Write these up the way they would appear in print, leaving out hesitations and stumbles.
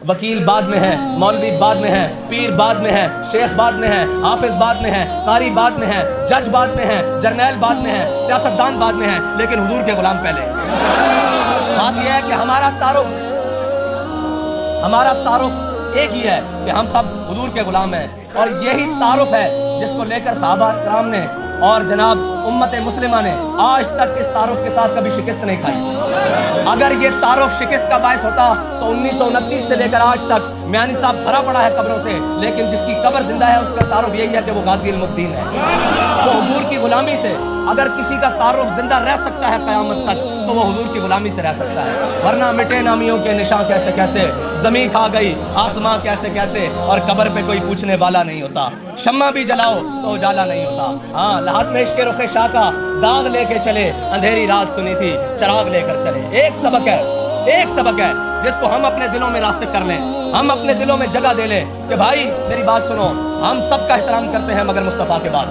वकील बाद में है, मौलवी बाद में है, पीर बाद में है, शेख बाद में है, हाफिज बाद में है, कारी बाद में है, जज बाद में है, जर्नैल बाद में है, सियासतदान बाद में है, लेकिन हुजूर के गुलाम पहले। बात यह है कि हमारा तारुफ एक ही है कि हम सब हुजूर के गुलाम हैं, और यही तारुफ है जिसको लेकर सहाबा कराम ने और जनाब उम्मत मुस्लिमा ने आज तक इस तारुफ के साथ कभी शिकस्त नहीं खाई। अगर ये तारुफ शिकस्त का बायस होता तो 1929 से लेकर आज तक म्यानी साहब भरा पड़ा है कब्रों से, लेकिन जिसकी कब्र जिंदा है उसका तारुफ यही है कि वो गाजी इल्मुद्दीन है। तो हुजूर की गुलामी से अगर किसी का तारुफ जिंदा रह सकता है क़यामत तक, तो वो हुजूर की गुलामी से रह सकता है। वरना मिटे नामियों के निशान कैसे कैसे, ज़मीं खा गई आसमां कैसे कैसे, और कब्र पे कोई पूछने वाला नहीं होता। शम्मा भी जलाओ तो उजाला नहीं होता। हाँ, लहात में इश्क़ रुख़ शाह का दाग लेके चले, अंधेरी रात सुनी थी चराग लेकर चले। एक सबक है जिसको हम अपने दिलों में रास्ते कर लें, हम अपने दिलों में जगह दे लें कि भाई मेरी बात सुनो, हम सबका एहतराम करते हैं मगर मुस्तफ़ा के बाद।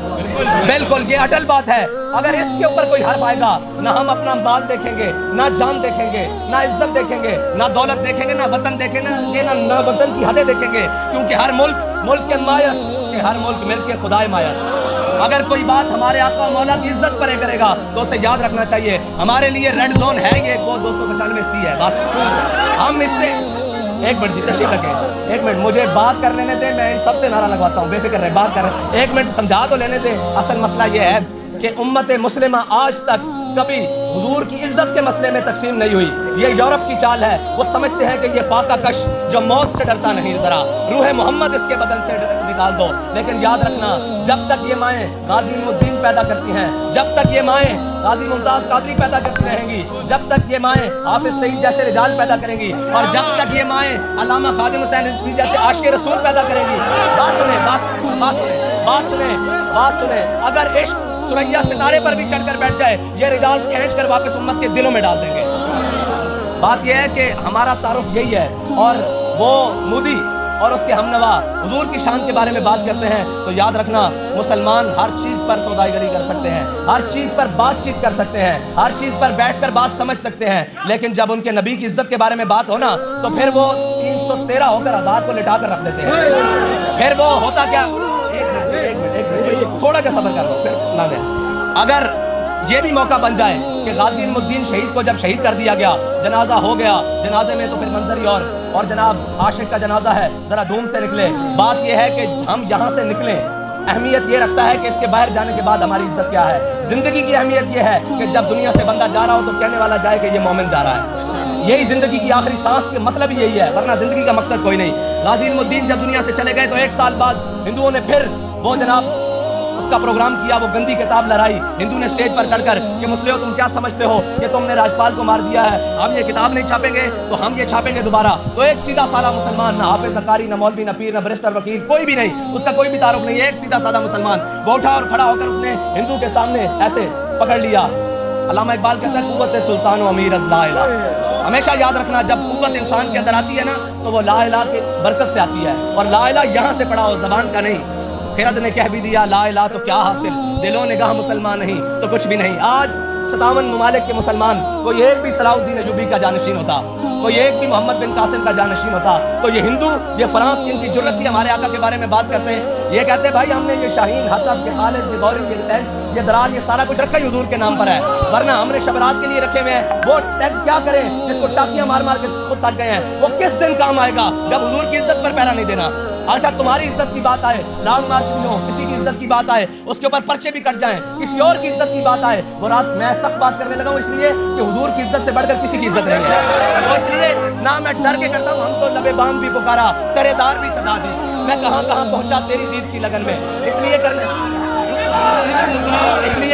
बिल्कुल ये अटल बात है। अगर इसके ऊपर कोई हर्फ आएगा, ना हम अपना माल देखेंगे, ना जान देखेंगे, ना इज्जत देखेंगे, ना दौलत देखेंगे, ना वतन देखेंगे, ना वतन की हदें देखेंगे, क्योंकि हर मुल्क के मायस कि हर मुल्क मिल के खुदाए मायस। अगर कोई बात हमारे आका मौला की इज्जत पर करेगा तो उसे याद रखना चाहिए हमारे लिए रेड जोन है ये वो 295C है। बस हम इससे एक मिनट जी तशरीफ लगे, एक मिनट मुझे बात कर लेने दे, मैं इन सबसे नारा लगवाता हूँ, बेफिक्र रहे, बात कर रहे, एक मिनट समझा तो लेने दे। असल मसला ये है कि उम्मत मुस्लिमा आज तक कभी हुजूर की इज्जत के मसले में तकसीम नहीं हुई। ये यूरोप की चाल है। वो समझते हैं कि ये पाका कश जो मौत से डरता नहीं, जरा रूह मोहम्मद इसके बदन से निकाल दो। लेकिन याद रखना, जब तक ये माएँ गाजी इल्मुद्दीन पैदा करती हैं, जब तक ये माएँ गाजी मुमताज़ कादरी पैदा करती रहेंगी, जब तक ये माएँ हाफिज सईद जैसे रिजाल पैदा करेंगी, और जब तक ये माएँ अल्लामा खादिम हुसैन रिज़वी जैसे आशिक़ रसूल पैदा करेंगी। बात सुने, अगर इश्क सुरैया सितारे पर भी चढ़कर बैठ जाए, ये रिजाल खींच कर वापस उम्मत के दिलों में डाल देंगे। बात यह है कि हमारा तारुफ यही है, और वो मोदी और उसके हमनवा हुजूर की शान के बारे में बात करते हैं तो याद रखना, मुसलमान हर चीज़ पर सौदागरी कर सकते हैं, हर चीज़ पर बातचीत कर सकते हैं, हर चीज़ पर बैठकर बात समझ सकते हैं, लेकिन जब उनके नबी की इज्जत के बारे में बात हो ना, तो फिर वो 313 होकर आज़ाद को लिटा कर रख देते हैं। फिर वो होता क्या, थोड़ा सा सब्र कर लो फिर लाने। अगर ये भी मौका बन जाए कि गाजी इल्मुद्दीन शहीद को जब शहीद कर दिया गया, जनाजा हो गया, जनाजे में तो फिर मंजर ही और जनाब आशिक का जनाजा है, जरा धूम से निकले। बात यह है कि हम यहाँ से निकलें, अहमियत ये रखता है कि इसके बाहर जाने के बाद हमारी इज्जत क्या है। जिंदगी की अहमियत ये है कि जब दुनिया से बंदा जा रहा हो तो कहने वाला जाए कि ये मोमिन जा रहा है। यही जिंदगी की आखिरी सांस के मतलब यही है, वरना जिंदगी का मकसद कोई नहीं। गाजी इल्मुद्दीन जब दुनिया से चले गए तो 1 साल बाद हिंदुओं ने फिर वो जनाब उसका प्रोग्राम किया, वो गंदी किताब लहराई। हिंदू ने स्टेज पर चढ़कर कि मुस्लिमों तुम क्या समझते हो कि तुमने राज्यपाल को मार दिया है, हम ये किताब नहीं छापेंगे तो हम ये छापेंगे दोबारा। तो एक सीधा साधा मुसलमान, ना हाफिज, ना कारी, ना मौलवी, ना पीर, ना बैरिस्टर, वकील, कोई भी नहीं, उसका कोई भी तारुफ नहीं, एक सीधा साधा मुसलमान वो उठा और खड़ा होकर उसने हिंदू के सामने ऐसे पकड़ लिया। अल्लामा इकबाल कहता है कुव्वत सुल्तान अमीर अज़ ला इलाहा। हमेशा याद रखना, जब कुव्वत इंसान के अंदर आती है ना तो वो ला इलाहा की बरकत से आती है, और ला इलाहा यहाँ से पढ़ा हो, जबान का नहीं। खिरद ने कह भी दिया ला इलाहा तो क्या हासिल, दिलों निगाह मुसलमान नहीं तो कुछ भी नहीं। आज 57 ममालिक के मुसलमान, कोई एक भी सलाहुद्दीन अयूबी का जानशीन होता, कोई एक भी मोहम्मद बिन कासिम का जानशीन होता, तो ये हिंदू, ये फ्रांस की इनकी जुर्रत थी हमारे आका के बारे में बात करते हैं। ये कहते हैं भाई हमने ये शाहीन, हतफ, ये खालिद, ये गौरी, ये टैग, ये दराज, ये सारा कुछ रखा ही हुजूर के नाम पर है, वरना हमने शबरात के लिए रखे हुए हैं। वो टैग क्या करें जिसको टाकियां मार मार के खुद थक गए हैं, वो किस दिन काम आएगा जब हुजूर की इज्जत पर पहरा नहीं देना। अच्छा तुम्हारी इज्जत की बात आए, लॉन्ग मार्च भी हो, किसी की इज्जत की बात आए, उसके ऊपर पर्चे भी कट जाएं, किसी और की इज्जत की बात आए, वो रात मैं सख्त बात करने लगा हूँ इसलिए कि हुजूर की इज्जत से बढ़कर किसी की इज्जत नहीं है। तो इसलिए ना मैं डर के करता हूँ, हम तो लबे बाम भी पुकारा, सरेदार भी सदा दी, मैं कहाँ कहाँ पहुँचा तेरी दीद की लगन में। इसलिए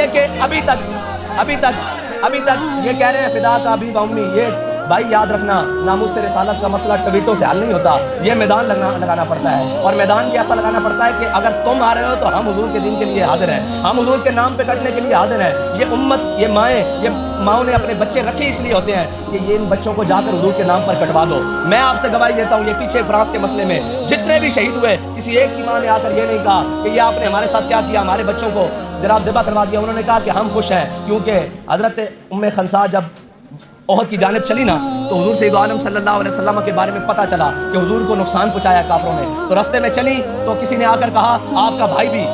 कि अभी तक ये कह रहे हैं फिदा का अभी बम्मी। ये भाई याद रखना, नामूस से रिसालत का मसला ट्वीटों से हल नहीं होता, ये मैदान लगाना पड़ता है, और मैदान भी ऐसा लगाना पड़ता है कि अगर तुम आ रहे हो तो हम हुजूर के दिन के लिए हाजिर हैं, हम हुजूर के नाम पे कटने के लिए हाजिर हैं। ये उम्मत, ये माएँ, ये माओं ने अपने बच्चे रखे इसलिए होते हैं कि ये इन बच्चों को जाकर हुजूर के नाम पर कटवा दो। मैं आपसे गवाही देता हूँ, ये पीछे फ्रांस के मसले में जितने भी शहीद हुए, किसी एक की माँ ने आकर ये नहीं कहा कि ये आपने हमारे साथ क्या किया, हमारे बच्चों को जनाब ज़िबा करवा दिया। उन्होंने कहा कि हम खुश हैं क्योंकि हज़रत उम्मे खंसा जब ओहद की जानिब चली ना, तो हुजूर सैयद आलम सल्लल्लाहु अलैहि वसल्लम के बारे में पता चला कि हुजूर को नुकसान पहुंचाया काफिरों ने। तो रास्ते में चली तो किसी ने आकर कहा आपका भाई भी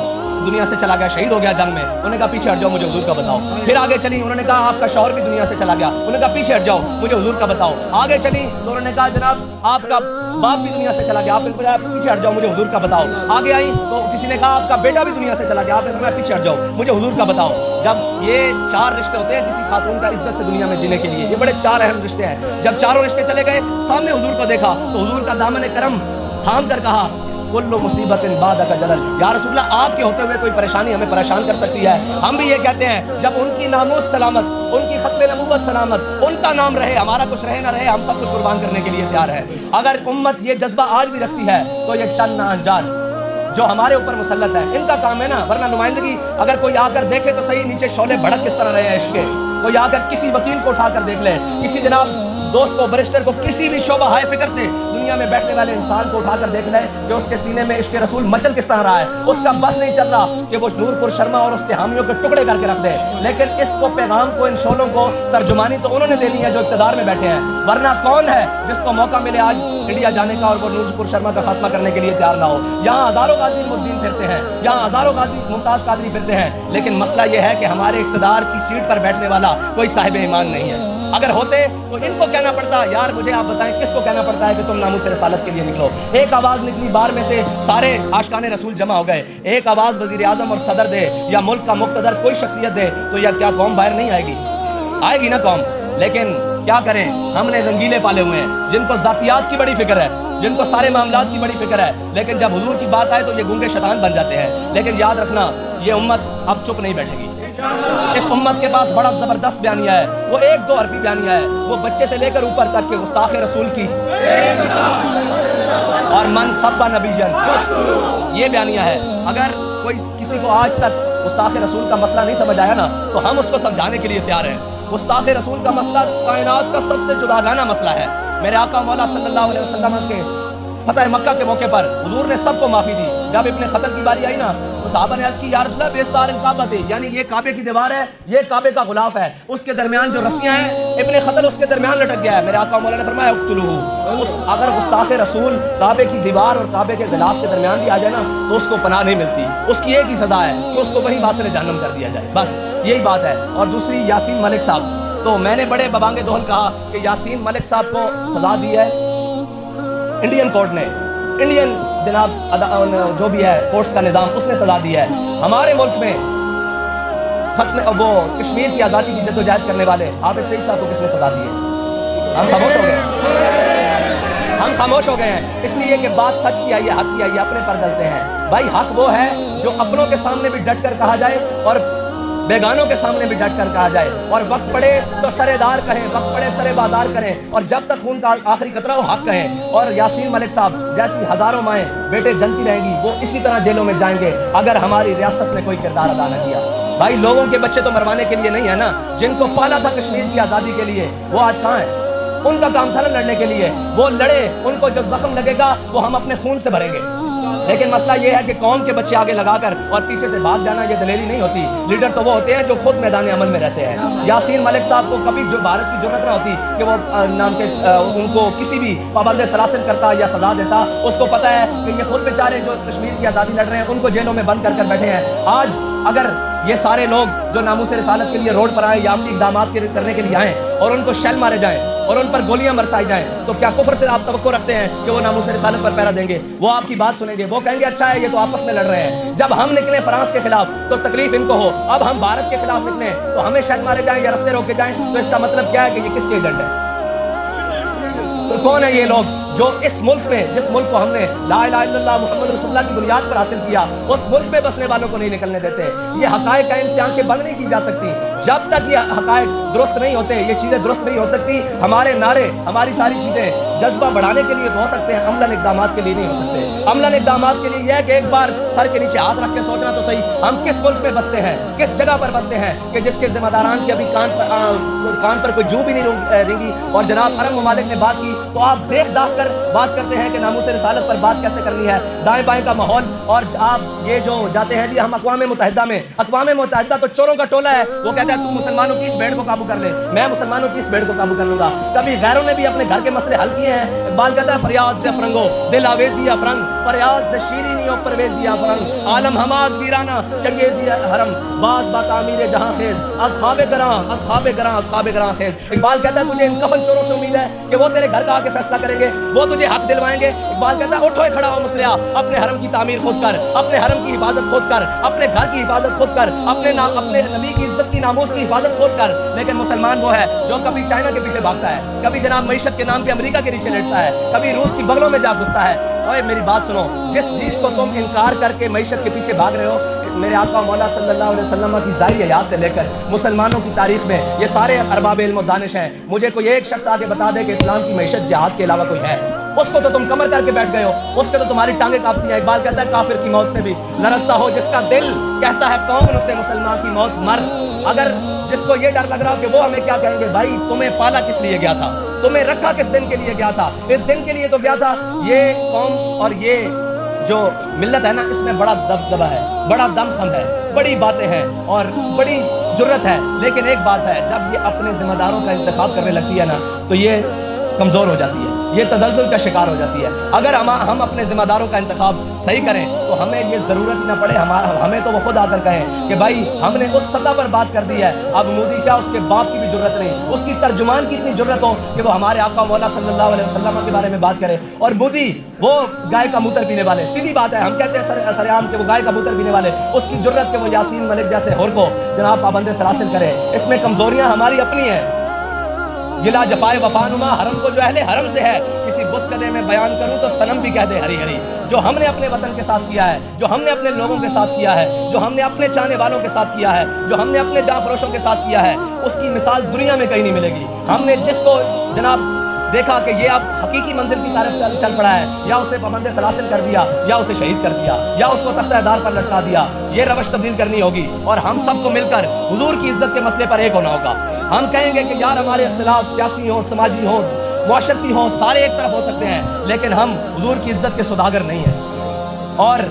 दुनिया से चला गया, शहीद हो गया जंग में। उन्होंने कहा पीछे हट जाओ, मुझे हुजूर का बताओ। फिर आगे चली, उन्होंने कहा आपका शौहर भी दुनिया से चला गया। उन्होंने कहा पीछे हट जाओ, मुझे हुजूर का बताओ। आगे चली तो उन्होंने कहा जनाब आपका बाप भी दुनिया से चला गया। आपने कहा पीछे हट जाओ, मुझे हुजूर का बताओ। आगे आई तो किसी ने कहा आपका बेटा भी दुनिया से चला गया। आपने कहा पीछे हट जाओ, मुझे हुजूर का बताओ। जब ये 4 रिश्ते होते हैं किसी खातून का इज्जत से दुनिया में जीने के लिए, ये बड़े 4 अहम रिश्ते हैं। जब चारों रिश्ते चले गए, सामने हुजूर को देखा तो हुजूर का दामन करम थाम कर कहा कुल्लु मुसीबतिन बादका जलल, या रसूलल्लाह आपके होते हुए कोई परेशानी हमें परेशान कर सकती है। हम भी ये कहते हैं जब उनकी नामोस सलामत, उनकी खत्मे नबूवत सलामत, उनका नाम रहे, हमारा कुछ रहे ना रहे, हम सब कुछ कुर्बान करने के लिए तैयार है। अगर उम्मत ये जज्बा आज भी रखती है तो ये चंद अनजान जो हमारे ऊपर मुसल्लत है इनका काम है ना, वरना नुमाइंदगी अगर कोई आकर देखे तो सही नीचे शोले भड़क किस तरह रहे हैं इश्क के। कोई आकर किसी वकील को उठाकर देख ले, किसी जनाब दोस्त को, बैरिस्टर को, किसी भी शोबा हाई फिक्र से दुनिया में बैठने वाले इंसान को उठाकर देख ले कि उसके सीने में इश्क रसूल मचल किस तरह रहा है। उसका बस नहीं चल रहा कि वो नूरपुर शर्मा और उसके हामियों के टुकड़े करके रख दे। लेकिन इसको पैगाम को, इन शोलों को तर्जुमानी तो उन्होंने देनी है जो इक़्तिदार में बैठे हैं, वरना कौन है जिसको मौका मिले आज इंडिया जाने का और वो नूरपुर शर्मा का खात्मा करने के लिए तैयार ना हो। यहाँ हजारों गाजी मुद्दीन फिरते हैं, यहाँ हजारों गाजी मुमताज कादरी फिरते हैं, लेकिन मसला ये है कि हमारे इक़्तिदार की सीट पर बैठने वाला कोई साहिब ईमान नहीं है। अगर होते तो इनको कहना पड़ता यार मुझे आप बताएं किसको कहना पड़ता है कि तुम नामूस रिसालत के लिए निकलो। एक आवाज़ निकली बार में से, सारे आशिकाने रसूल जमा हो गए। एक आवाज़ वज़ीर आज़म और सदर दे या मुल्क का मुक़्तदर कोई शख्सियत दे तो या क्या कौम बाहर नहीं आएगी? आएगी ना कौम। लेकिन क्या करें, हमने रंगीले पाले हुए हैं जिनको ज़ातियात की बड़ी फिक्र है, जिनको सारे मामलात की बड़ी फिक्र है, लेकिन जब हुजूर की बात आए तो ये गूंगे शैतान बन जाते हैं। लेकिन याद रखना ये उम्मत अब चुप नहीं बैठेगी। इस उम्मत के पास बड़ा जबरदस्त बयानिया है, वो 1-2 हरफी बयानिया है, वो बच्चे से लेकर ऊपर तक के गुस्ताखे रसूल की और मन सब्बा नबीयन, ये बयानिया है। अगर कोई किसी को आज तक गुस्ताखे रसूल का मसला नहीं समझ आया ना तो हम उसको समझाने के लिए तैयार हैं। गुस्ताखे रसूल का मसला कायनात का सबसे जुदागाना मसला है। मेरे आका मौला सल्लल्लाहु अलैहि वसल्लम के फतह मक्का के मौके पर हुजूर ने सबको माफ़ी दी। जब इब्ने क़त्ल की बारी आई ना तो सहाबा ने अर्ज़ की या रसूलल्लाह बेस्तार काबा थे, यानी ये काबे की दीवार है, ये काबे का गुलाफ है, उसके दरमियान जो रस्सियाँ हैं इब्ने क़त्ल उसके दरमियान लटक गया है। मेरे आका मौला ने फरमाया उक़्तुलूहु, उस अगर गुस्ताखे रसूल काबे की दीवार और काबे के गिलाफ के दरमियान भी आ जाए ना तो उसको पनाह नहीं मिलती। उसकी एक ही सज़ा है कि उसको वहीं वासिल जहन्नम कर दिया जाए, बस यही बात है। और दूसरी यासीन मलिक साहब, तो मैंने बड़े बबांगे दोहल कहा कि यासीन मलिक साहब को सज़ा दी है इंडियन कोर्ट ने, इंडियन जनाब जो भी है कोर्ट्स का निज़ाम उसने सज़ा दी है। हमारे मुल्क में खत्म वो कश्मीर की आज़ादी की जद्दोजहद करने वाले हाफिज़ सईद साहब को किसने सज़ा दी है? हम खामोश हो गए, हम खामोश हो गए हैं इसलिए कि बात सच की आई है, हक की आई है, अपने पर गलते हैं। भाई हक वो है जो अपनों के सामने भी डट कर कहा जाए और बेगानों के सामने भी डट कर कहा जाए, और वक्त पड़े तो सरेदार कहें, वक्त पड़े सरे बाजार करें, और जब तक खून का आखिरी कतरा हो हक कहें। और यासीन मलिक साहब जैसी हजारों माएँ बेटे जनती रहेंगी, वो इसी तरह जेलों में जाएंगे अगर हमारी रियासत में कोई किरदार अदा न किया। भाई लोगों के बच्चे तो मरवाने के लिए नहीं है ना, जिनको पाला था कश्मीर की आज़ादी के लिए वो आज कहाँ है? उनका काम था ना लड़ने के लिए, वो लड़े, उनको जो जख्म लगेगा वो हम अपने खून से भरेंगे। लेकिन मसला ये है कि कौम के बच्चे आगे लगाकर और पीछे से भाग जाना ये दलेरी नहीं होती। लीडर तो वो होते हैं जो खुद मैदान अमल में रहते हैं। यासीन मलिक साहब को कभी जो भारत की जरूरत ना होती कि वो नाम के उनको किसी भी पाबंद सलासिल करता या सजा देता। उसको पता है कि ये खुद बेचारे जो कश्मीर की आज़ादी लड़ रहे हैं उनको जेलों में बंद कर बैठे हैं। आज अगर ये सारे लोग जो नामूस रिसालत के लिए रोड पर आए या अमली इक़दामात करने के लिए आए और उनको शेल मारे जाएं और उन पर गोलियां बरसाई जाएं, तो क्या कुफ्र से आप तवक्को रखते हैं कि वो नामूस रिसालत पर पहरा देंगे? वो आपकी बात सुनेंगे, वो कहेंगे अच्छा है ये तो आपस में लड़ रहे हैं। जब हम निकले फ्रांस के खिलाफ तो तकलीफ इनको हो, अब हम भारत के खिलाफ निकले तो हमें शेल मारे जाएं या रस्ते रोके जाएं, तो इसका मतलब क्या है कि ये किसके एजेंट है? तो कौन है ये लोग जो इस मुल्क में, जिस मुल्क को हमने ला इलाहा इल्लल्लाह मुहम्मद रसूलुल्लाह की बुनियाद पर हासिल किया, उस मुल्क में बसने वालों को नहीं निकलने देते? ये हकायक का इनसे आंखें बंद नहीं की जा सकती। जब तक ये हकायक दुरुस्त नहीं होते, ये चीज़ें दुरुस्त नहीं हो सकती। हमारे नारे, हमारी सारी चीज़ें जज्बा बढ़ाने के लिए तो हो सकते हैं, अमलन इक़दामात के लिए नहीं हो सकते। अमलन इक़दामात के लिए यह है कि एक बार सर के नीचे हाथ रख के सोचना तो सही, हम किस मुल्क में बसते हैं, किस जगह पर बसते हैं कि जिसके जिम्मेदारान की अभी कान पर कोई जू भी नहीं रेंगी। और जनाब अरब ममालिक ने बात की तो आप देख दाख कर बात करते हैं कि नामूस रिसालत पर बात कैसे करनी है, दाएं बाएं का माहौल। और आप ये जो जाते हैं जी हम अक़वाम मुत्तहिदा में, अक़वाम मुत्तहिदा तो चोरों का टोला है, वो कहते हैं है तू मुसलमानों की इस भीड़ को काबू कर ले, मैं मुसलमानों की इस भीड़ को काबू कर लूंगा। कभी गैरों ने भी अपने घर के मसले हल किए हैं। इकबाल कहता है फरियाद से अफरंगो दिल आवेजी अफरंग, फरियाद से शीरीनी और परवेजी अफरंग, आलम हमाज वीराना चंगेजी हरम, बाज बातामीर जहां खेज असखाबे गरां खेज। इकबाल कहता है तुझे इन कफन चोरों से उम्मीद है कि वो तेरे घर का आके फैसला करेंगे, वो तुझे हक दिलवाएंगे। इकबाल कहता है उठो खड़ा हो मुसलिया, अपने हरम की तामीर खुद कर, अपने हरम की हिफाजत खुद कर, अपने घर की हिफाजत खुद कर, अपने नबी की इज्जत की नामूस की हिफाजत खुद कर। लेकिन मुसलमान वो है जो कभी चाइना के पीछे भागता है, कभी जनाब मईशत के नाम पे अमेरिका के नीचे लेटता है, कभी रूस की बगलों में जा घुसता है। ओए मेरी बात सुनो, जिस चीज को तुम इनकार करके मईशत के पीछे भाग रहे हो, मेरे आका मौला सल्लल्लाहु अलैहि वसल्लम की ज़ाहिर हयात से लेकर मुसलमानों की तारीख में ये सारे अरबाब इल्म और दानिश हैं। मुझे कोई एक शख्स आके बता दे कि इस्लाम की मईशत जिहाद के अलावा कोई है, उसको तो तुम कमर करके बैठ गए हो, उसके तो तुम्हारी टांगे कांपती हैं। इकबाल कहता है काफिर की मौत से भी लरसता हो जिसका दिल, कहता है कौन उसे मुसलमान की मौत मर। अगर जिसको ये डर लग रहा हो कि वो हमें क्या कहेंगे, भाई तुम्हें पाला किस लिए गया था, तुम्हें रखा किस दिन के लिए गया था? इस दिन के लिए तो गया था। ये कौम और ये जो मिल्लत है ना, इसमें बड़ा दबदबा है, बड़ा दमखम है, बड़ी बातें हैं और बड़ी जुर्रत है। लेकिन एक बात है, जब ये अपने जिम्मेदारों का इंतखाब करने लगती है ना, तो ये कमज़ोर हो जाती है, ये तजल्जुल का शिकार हो जाती है। अगर हम अपने जिम्मेदारों का इंतखाब सही करें तो हमें ये ज़रूरत ही ना पड़े, हमें तो वो खुद आकर कहें कि भाई हमने उस सतह पर बात कर दी है, अब मोदी क्या उसके बाप की भी जरूरत नहीं, उसकी तर्जुमान की इतनी जरूरत हो कि वो हमारे आका मौला सल्लल्लाहु अलैहि वसल्लम के बारे में बात करे। और मोदी वो गाय का मूत्र पीने वाले, सीधी बात है, हम कहते हैं सरेआम के वो गाय का मूत्र पीने वाले, उसकी जरूरत के वो यासीन मलिक जैसे होर को जनाब पाबंद सलासिल करे। इसमें कमजोरियां हमारी अपनी हैं। गिला जफाए वफानुमा हरम को जो अहले हरम से है, किसी बुत कदे में बयान करूं तो सनम भी कह दे हरी हरी। जो हमने अपने वतन के साथ किया है, जो हमने अपने लोगों के साथ किया है, जो हमने अपने चाहने वालों के साथ किया है, जो हमने अपने जाफरोशों के साथ किया है, उसकी मिसाल दुनिया में कहीं नहीं मिलेगी। हमने जिसको जनाब देखा कि ये अब हकीकी मंजिल की तरफ चल पड़ा है, या उसे पाबंद सलासिल कर दिया, या उसे शहीद कर दिया, या उसको तख्ता-ए-दार पर लटका दिया, ये रवश तब्दील करनी होगी। और हम सबको मिलकर हुजूर की इज्जत के मसले पर एक होना होगा। हम कहेंगे कि यार हमारे इख्तिलाफ सियासी हो, समाजी हो, मुआशरती हो, सारे एक तरफ हो सकते हैं, लेकिन हम हुजूर की इज्जत के सौदागर नहीं हैं। और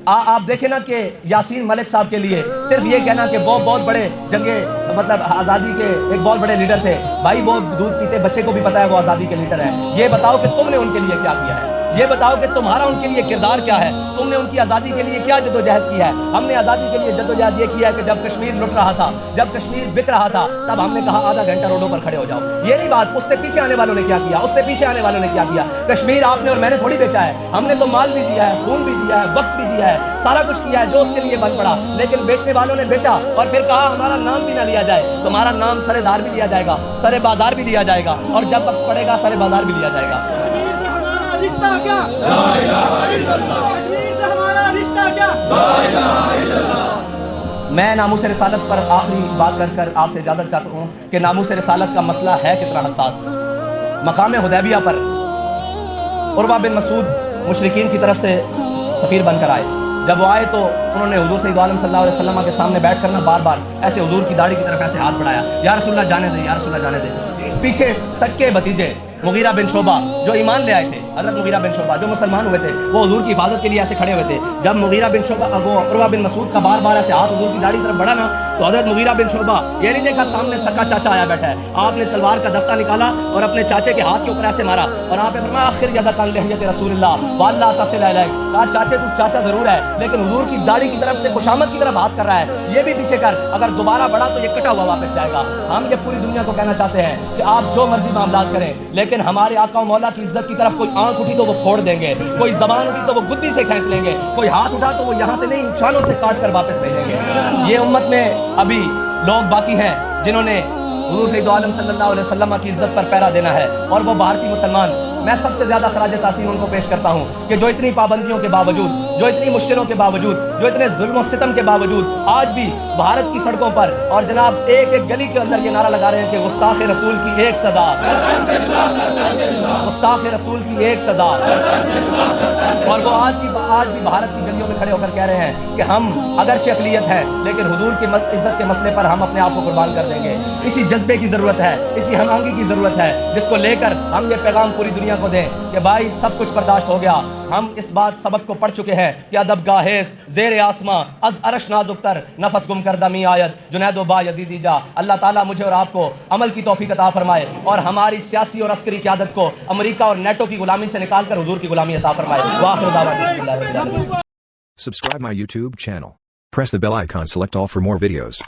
आप देखें ना कि यासीन मलिक साहब के लिए सिर्फ ये कहना कि वो बहुत बड़े जंगे मतलब आज़ादी के एक बहुत बड़े लीडर थे, भाई वो दूध पीते बच्चे को भी पता है वो आज़ादी के लीडर है। ये बताओ कि तुमने उनके लिए क्या किया है, ये बताओ कि तुम्हारा उनके लिए किरदार क्या है, तुमने उनकी आज़ादी के लिए क्या जद्दोजहद किया है। हमने आज़ादी के लिए जद्दोजहद ये किया है कि जब कश्मीर लुट रहा था, जब कश्मीर बिक रहा था, तब हमने कहा आधा घंटा रोडों पर खड़े हो जाओ। ये नहीं बात उससे पीछे आने वालों ने क्या किया, उससे पीछे आने वालों ने क्या किया। कश्मीर आपने और मैंने थोड़ी बेचा है, हमने तो माल भी दिया है, खून भी दिया है, वक्त भी दिया है, सारा कुछ किया है जो उसके लिए बन पड़ा। लेकिन बेचने वालों ने बेचा और फिर कहा हमारा नाम भी ना लिया जाए। तुम्हारा नाम सरेदार भी लिया जाएगा, सरे बाजार भी लिया जाएगा, और जब वक्त पड़ेगा सरे बाजार भी लिया जाएगा। रिश्ता क्या? ला इलाहा इल्लल्लाह। कश्मीर से हमारा रिश्ता क्या? ला इलाहा इल्लल्लाह। मैं नामूस रिसालत पर आखिरी बात कर आपसे इजाज़त चाहता हूँ कि नामूस रिसालत का मसला है कितना हसास। मकाम हुदैबिया पर उर्वा बिन मसूद मुशरिकीन की तरफ से सफ़ीर बनकर आए। जब वो आए तो उन्होंने हुजूर सय्यद आलम सल्लल्लाहु अलैहि वसल्लम के सामने बैठ कर ना बार बार ऐसे हुजूर की दाढ़ी की तरफ ऐसे हाथ बढ़ाया, या रसूलल्लाह जाने दे, या रसूलल्लाह जाने दे। पीछे सक्के भतीजे मुगीरा बिन शोबा जो ईमान ले आए थे, हज़रत मुगीरा बिन शोबा जो मुसलमान हुए थे, वो हुजूर की हिफाजत के लिए ऐसे खड़े हुए थे। जब मुगीरा बिन शोबा वो उर्वा बिन मसूद का बार बार ऐसे हाथ हुजूर की दाढ़ी की तरफ बढ़ा ना, तो हज़रत मुगीरा बिन शोबा ये नहीं देखा सामने सक्का चाचा आया बैठा है, आपने तलवार का दस्ता निकाला और अपने चाचे के हाथ के ऊपर ऐसे मारा, और आपने फरमाया आखिर यदकन लिहयत रसूलिल्लाह वल्ला तसिल इलैक। कहा चाचे तू चाचा जरूर है, लेकिन हुजूर की दाढ़ी की तरफ से खुशामद की तरफ हाथ कर रहा है, ये भी पीछे कर, अगर दोबारा बढ़ा तो ये कटा हुआ वापस जाएगा। हम ये पूरी दुनिया को कहना चाहते हैं कि आप जो मर्जी मामलात करें, लेकिन हमारे आका मौला की इज्जत की तरफ कोई आंख उठी तो वो फोड़ देंगे, कोई जबान उठी तो वो गुद्दी से खींच लेंगे, कोई हाथ उठा तो वो यहाँ से नहीं शानों से काट कर वापस भेजेंगे। ये उम्मत में अभी लोग बाकी हैं जिन्होंने हुजूर सय्यद आलम सल्लल्लाहु अलैहि वसल्लम की इज्जत पर पहरा देना है, और वो भारतीय मुसलमान। मैं सबसे ज़्यादा खराज तासीर उनको पेश करता हूँ कि जो इतनी पाबंदियों के बावजूद, जो इतनी मुश्किलों के बावजूद, जो इतने जुल्म और सितम के बावजूद आज भी भारत की सड़कों पर और जनाब एक एक गली के अंदर ये नारा लगा रहे हैं कि गुस्ताख रसूल की एक सज़ा, गुस्ताख रसूल की एक सज़ा। और वो आज भी भारत की गलियों में खड़े होकर कह रहे हैं कि हम अगरचे अक़लियत हैं, लेकिन हुजूर की इज्जत के मसले पर हम अपने आप को कुर्बान कर देंगे। इसी जज्बे की ज़रूरत है, इसी हम आंगी की ज़रूरत है, जिसको लेकर हम ये पैगाम पूरी दुनिया को दें कि भाई सब कुछ बर्दाश्त हो गया, ہم اس بات سبق کو پڑھ چکے ہیں کہ ادب گاہیس زیر آسماں از عرش نازک تر نفس گم کردہ می آیت جنید و با یزیدی جا. اللہ تعالیٰ مجھے اور آپ کو عمل کی توفیق عطا فرمائے اور ہماری سیاسی اور عسکری قیادت کو امریکہ اور نیٹو کی غلامی سے نکال کر حضور کی غلامی عطا فرمائے. وآخر دعوانا الحمدللہ رب العالمین. Subscribe my YouTube channel. Press the bell icon, select all for more videos.